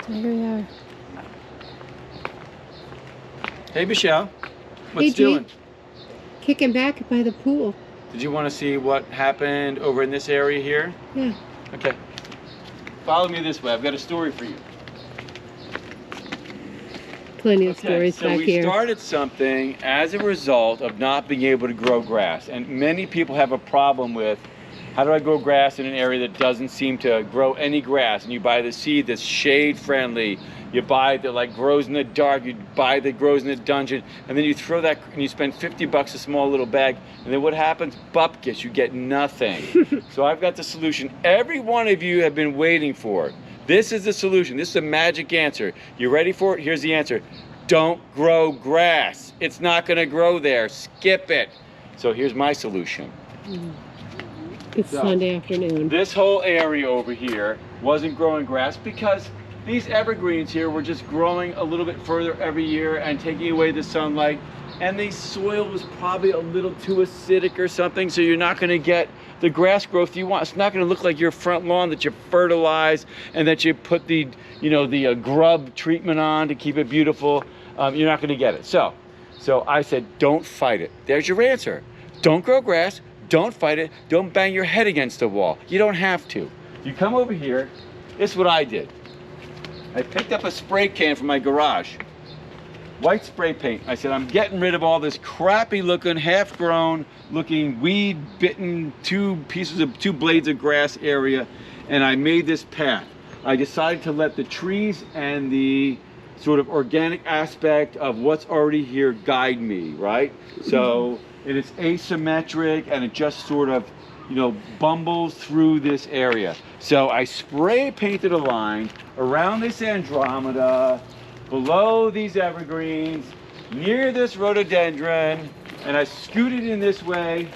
There we are. Hey, Michelle. What's Hey, doing? Kicking back by the pool. Did you want to see what happened over in this area here? Yeah. Okay. Follow me this way. I've got a story for you. Plenty of stories so back we here. started something as a result of not being able to grow grass. And many people have a problem with, how do I grow grass in an area that doesn't seem to grow any grass? And you buy the seed that's shade friendly. You buy that like grows in the dark. You buy that grows in the dungeon. And then you throw that and you spend 50 bucks a small little bag. And then what happens? Bupkis, you get nothing. So I've got the solution every one of you have been waiting for. This is the solution. This is a magic answer. You ready for it? Here's the answer. Don't grow grass. It's not going to grow there. Skip it. So here's my solution. It's Sunday afternoon. This whole area over here wasn't growing grass because these evergreens here were just growing a little bit further every year and taking away the sunlight. And the soil was probably a little too acidic or something, so you're not going to get the grass growth you want. It's not going to look like your front lawn that you fertilize and that you put the, the grub treatment on to keep it beautiful. You're not going to get it. So I said, don't fight it. There's your answer. Don't grow grass. Don't fight it. Don't bang your head against the wall. You don't have to. You come over here. This is what I did. I picked up a spray can from my garage. White spray paint. I said, I'm getting rid of all this crappy looking, half-grown looking, weed-bitten, two blades of grass area, and I made this path. I decided to let the trees and the sort of organic aspect of what's already here guide me, right? So it is asymmetric and it just sort of, bumbles through this area. So I spray painted a line around this Andromeda, below these evergreens, near this rhododendron, and I scooted in this way.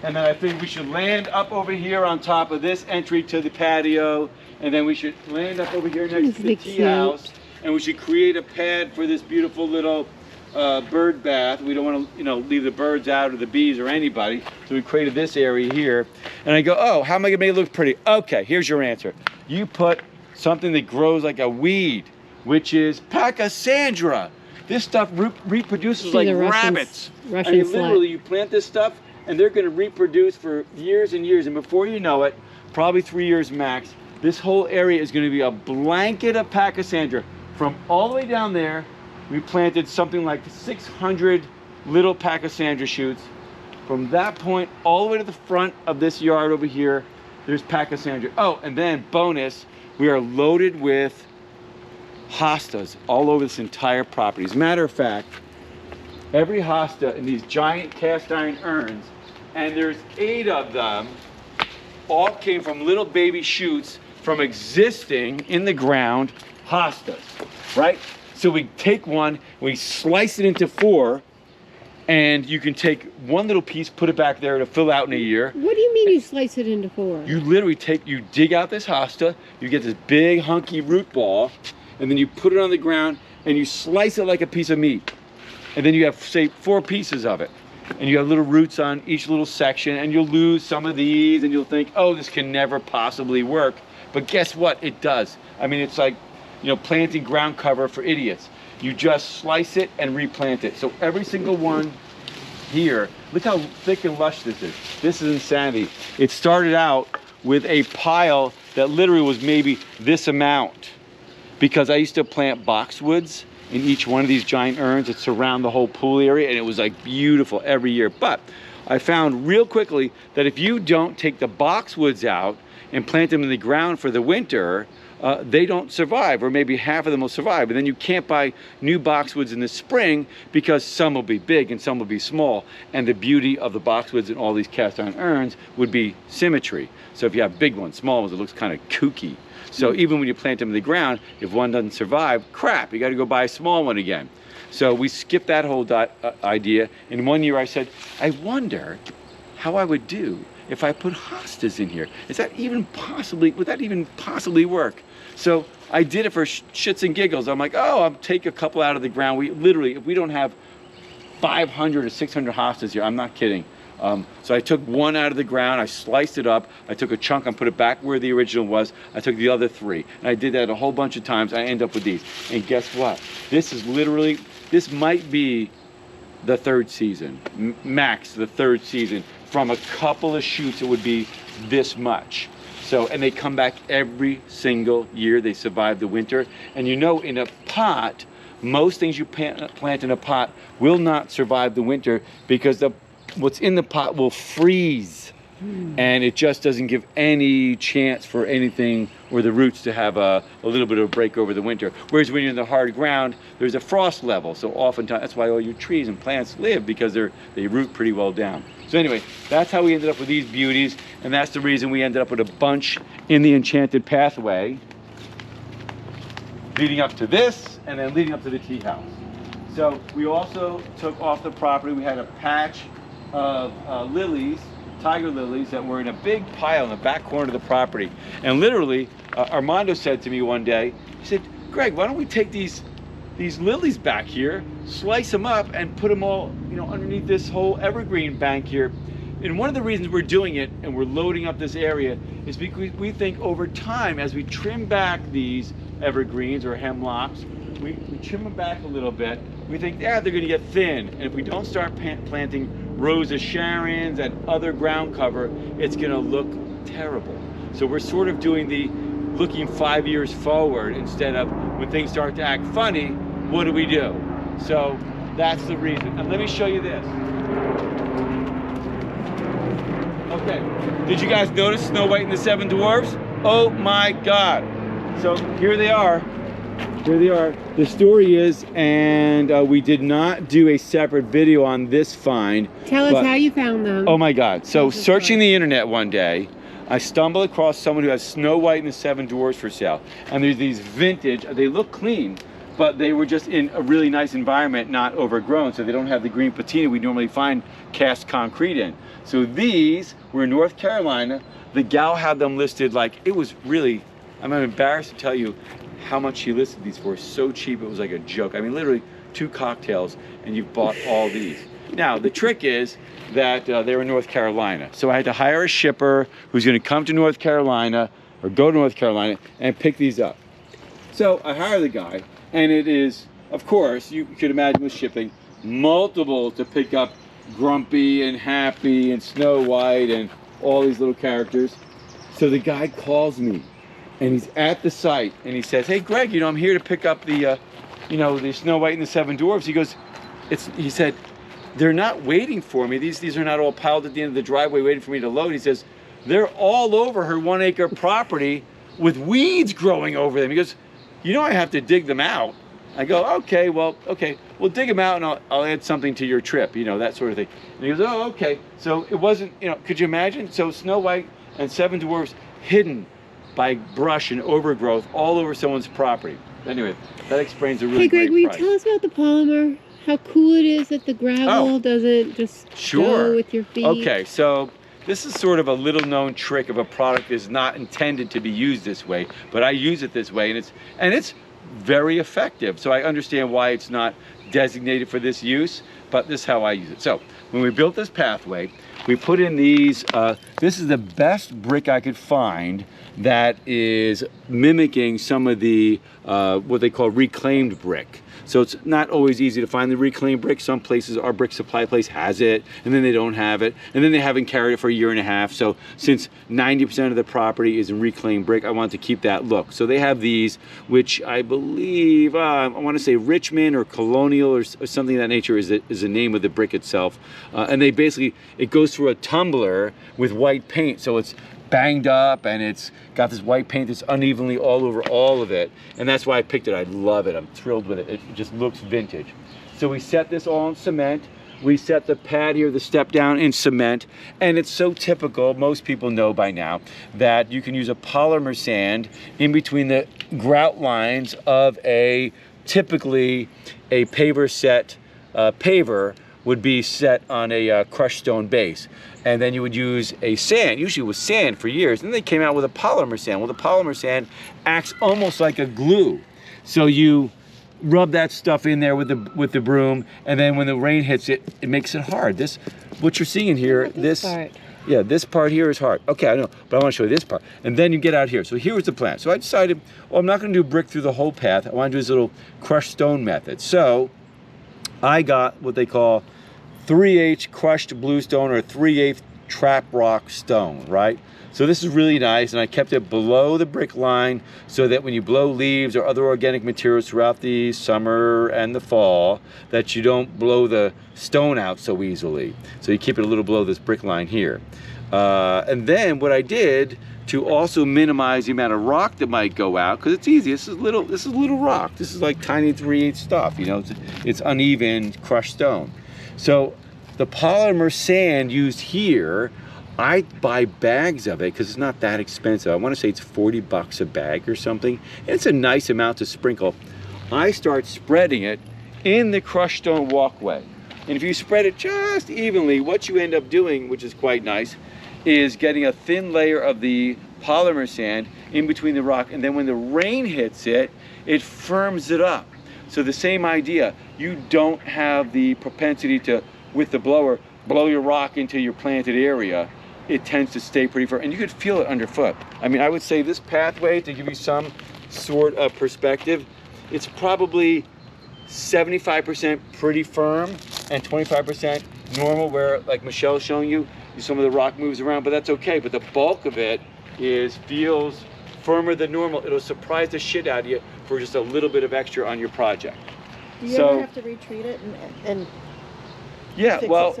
And then I think we should land up over here on top of this entry to the patio, and then we should land up over here next to the tea house, and we should create a pad for this beautiful little bird bath. We don't want to, leave the birds out or the bees or anybody, so we created this area here. And I go, oh, how am I gonna make it look pretty? Okay, here's your answer. You put something that grows like a weed, which is pachysandra. This stuff reproduces like rabbits. Literally, you plant this stuff and they're going to reproduce for years and years. And before you know it, probably 3 years max, this whole area is going to be a blanket of pachysandra. From all the way down there, we planted something like 600 little pachysandra shoots. From that point all the way to the front of this yard over here, there's pachysandra. Oh, and then bonus, we are loaded with hostas all over this entire property. As a matter of fact, every hosta in these giant cast iron urns, and there's 8 of them, all came from little baby shoots from existing in the ground hostas, right? So we take one, we slice it into 4, and you can take one little piece, put it back there to fill out in a year. What do you mean you slice it into 4? You literally you dig out this hosta, you get this big hunky root ball, and then you put it on the ground and you slice it like a piece of meat. And then you have, say, 4 pieces of it. And you have little roots on each little section, and you'll lose some of these and you'll think, oh, this can never possibly work. But guess what? It does. I mean, it's like, planting ground cover for idiots. You just slice it and replant it. So every single one here, look how thick and lush this is. This is insanity. It started out with a pile that literally was maybe this amount, because I used to plant boxwoods in each one of these giant urns that surround the whole pool area, and it was like beautiful every year. But I found real quickly that if you don't take the boxwoods out and plant them in the ground for the winter, they don't survive, or maybe half of them will survive. And then you can't buy new boxwoods in the spring because some will be big and some will be small. And the beauty of the boxwoods in all these cast iron urns would be symmetry. So if you have big ones, small ones, it looks kind of kooky. So even when you plant them in the ground, if one doesn't survive, crap, you got to go buy a small one again. So we skipped that whole idea. In 1 year I said, I wonder how I would do if I put hostas in here. Would that even possibly work? So I did it for shits and giggles. I'm like, oh, I'll take a couple out of the ground. We literally, if we don't have 500 or 600 hostas here, I'm not kidding, So I took one out of the ground, I sliced it up, I took a chunk and put it back where the original was. I took the other 3, and I did that a whole bunch of times. I end up with these. And guess what? This is literally, this might be the 3rd season, max the 3rd season. From a couple of shoots, it would be this much. So, and they come back every single year. They survive the winter. And you know, in a pot, most things you plant in a pot will not survive the winter because what's in the pot will freeze. And it just doesn't give any chance for anything or the roots to have a little bit of a break over the winter. Whereas when you're in the hard ground, there's a frost level. So oftentimes, that's why all your trees and plants live, because they root pretty well down. So anyway, that's how we ended up with these beauties. And that's the reason we ended up with a bunch in the enchanted pathway leading up to this and then leading up to the tea house. So we also took off the property. We had a patch of lilies, tiger lilies, that were in a big pile in the back corner of the property. And literally, Armando said to me one day, he said, Greg, why don't we take these lilies back here, slice them up and put them all, you know, underneath this whole evergreen bank here. And one of the reasons we're doing it and we're loading up this area is because we think over time, as we trim back these evergreens or hemlocks, we trim them back a little bit. We think, yeah, they're gonna get thin. And if we don't start planting rows of Sharons and other ground cover, it's gonna look terrible. So we're sort of doing the looking 5 years forward instead of when things start to act funny, what do we do? So that's the reason. And let me show you this. Okay, did you guys notice Snow White and the 7 Dwarfs? Oh my God. So here they are. Here they are. The story is, and we did not do a separate video on this find. Tell us how you found them. Oh my God. So searching the internet one day, I stumbled across someone who has Snow White and the 7 Dwarfs for sale. And there's these vintage, they look clean, but they were just in a really nice environment, not overgrown. So they don't have the green patina we normally find cast concrete in. So these were in North Carolina. The gal had them listed like, it was really, I'm embarrassed to tell you how much she listed these for. So cheap, it was like a joke. I mean, literally 2 cocktails and you've bought all these. Now, the trick is that they were in North Carolina. So I had to hire a shipper who's gonna come to North Carolina or go to North Carolina and pick these up. So I hire the guy, and it is, of course, you could imagine with shipping, multiple to pick up Grumpy and Happy and Snow White and all these little characters. So the guy calls me and he's at the site and he says, hey Greg, you know, I'm here to pick up the, you know, the Snow White and the 7 Dwarfs. He goes, he said, they're not waiting for me. These are not all piled at the end of the driveway waiting for me to load. He says, they're all over her 1 acre property with weeds growing over them. He goes, you know, I have to dig them out. I go, okay, well, dig them out and I'll add something to your trip, you know, that sort of thing. And he goes, oh, okay. So it wasn't, you know, could you imagine? So Snow White and 7 Dwarfs hidden by brush and overgrowth all over someone's property. Anyway, that explains a really Greg, great will you price. tell us about the polymer? How cool it is that the gravel doesn't just go with your feet? Okay, so this is sort of a little known trick of a product that is not intended to be used this way, but I use it this way, and it's very effective. So I understand why it's not designated for this use, but this is how I use it. So when we built this pathway, we put in these, this is the best brick I could find that is mimicking some of the, what they call reclaimed brick. So it's not always easy to find the reclaimed brick. Some places, our brick supply place has it, and then they don't have it, and then they haven't carried it for 1.5 years. So since 90% of the property is in reclaimed brick, I want to keep that look. So they have these, which I believe, I want to say Richmond or Colonial or something of that nature is the name of the brick itself. And they basically, it goes through a tumbler with white paint, so it's banged up and it's got this white paint that's unevenly all over all of it, and that's why I picked it. I love it. I'm thrilled with it. It just looks vintage. So we set this all in cement. We set the pad here, the step down, in cement, and it's so typical, most people know by now, that you can use a polymer sand in between the grout lines of typically a paver set paver would be set on a crushed stone base. And then you would use a sand, usually with sand for years. And then they came out with a polymer sand. Well, the polymer sand acts almost like a glue. So you rub that stuff in there with the broom, and then when the rain hits it, it makes it hard. This, what you're seeing here, this part here is hard. Okay, I know, but I want to show you this part. And then you get out here. So here's the plan. So I decided, well, I'm not going to do brick through the whole path. I want to do this little crushed stone method. So I got what they call 3/8 crushed bluestone or 3/8 trap rock stone, right? So this is really nice, and I kept it below the brick line so that when you blow leaves or other organic materials throughout the summer and the fall, that you don't blow the stone out so easily. So you keep it a little below this brick line here. And then what I did to also minimize the amount of rock that might go out, because it's easy, this is little rock. This is like tiny 3/8 stuff, you know, it's uneven crushed stone. So the polymer sand used here, I buy bags of it because it's not that expensive. I want to say it's 40 bucks a bag or something. And it's a nice amount to sprinkle. I start spreading it in the crushed stone walkway. And if you spread it just evenly, what you end up doing, which is quite nice, is getting a thin layer of the polymer sand in between the rock. And then when the rain hits it, it firms it up. So the same idea, you don't have the propensity to, with the blower, blow your rock into your planted area. It tends to stay pretty firm, and you could feel it underfoot. I mean, I would say this pathway, to give you some sort of perspective, it's probably 75% pretty firm and 25% normal, where, like Michelle's showing you, some of the rock moves around, but that's okay. But the bulk of it feels firmer than normal. It'll surprise the shit out of you for just a little bit of extra on your project. Do you ever have to retreat it and yeah, well,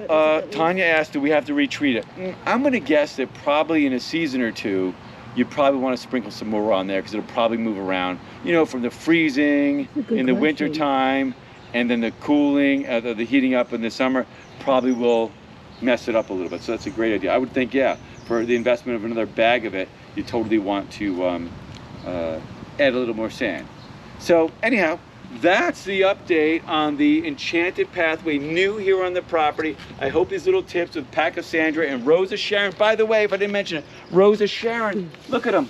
Tanya asked, do we have to retreat it? I'm going to guess that probably in a season or two, you probably want to sprinkle some more on there because it'll probably move around, you know, from the freezing in the winter time, and then the cooling, the heating up in the summer probably will mess it up a little bit. So that's a great idea. I would think, yeah, for the investment of another bag of it, you totally want to add a little more sand. So anyhow, that's the update on the Enchanted Pathway, new here on the property. I hope these little tips with Pachysandra and Rosa Sharon. By the way, if I didn't mention it, Rosa Sharon, look at them.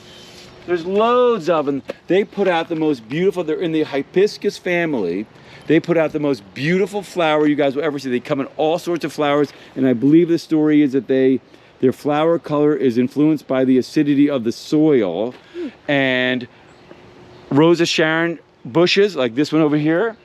There's loads of them. They put out the most beautiful, they're in the hibiscus family. They put out the most beautiful flower you guys will ever see. They come in all sorts of flowers, and I believe the story is that their flower color is influenced by the acidity of the soil. And Rosa Sharon bushes, like this one over here,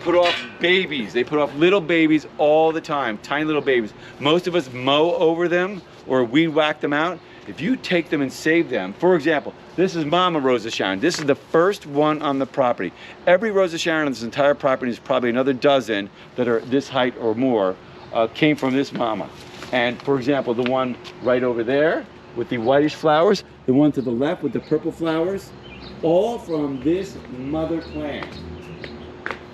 put off babies. They put off little babies all the time, tiny little babies. Most of us mow over them or weed whack them out. If you take them and save them, for example, this is Mama Rosa Sharon. This is the first one on the property. Every Rosa Sharon on this entire property is probably another dozen that are this height or more, came from this mama. And for example, the one right over there with the whitish flowers, the one to the left with the purple flowers, all from this mother plant.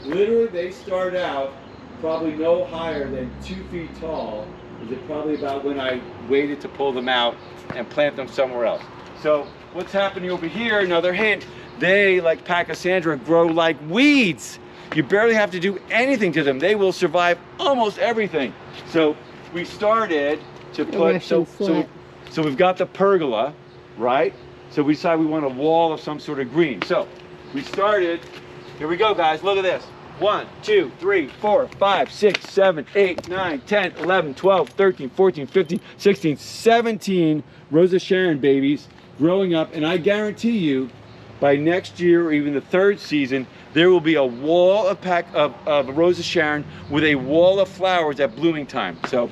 Literally, they start out probably no higher than 2 feet tall. Is it probably about when I waited to pull them out and plant them somewhere else. So what's happening over here, another hint, they, like Pachysandra, grow like weeds. You barely have to do anything to them. They will survive almost everything. So we started to put, so we've got the pergola, right? So we decided we want a wall of some sort of green. So we started, here we go guys, look at this. 1, 2, 3, 4, 5, 6, 7, 8, 9, 10, 11, 12, 13, 14, 15, 16, 17 Rosa Sharon babies growing up. And I guarantee you, by next year or even the third season, there will be a wall of Rosa Sharon with a wall of flowers at blooming time. So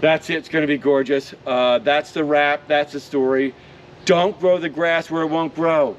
that's it. It's going to be gorgeous. That's the wrap. That's the story. Don't grow the grass where it won't grow.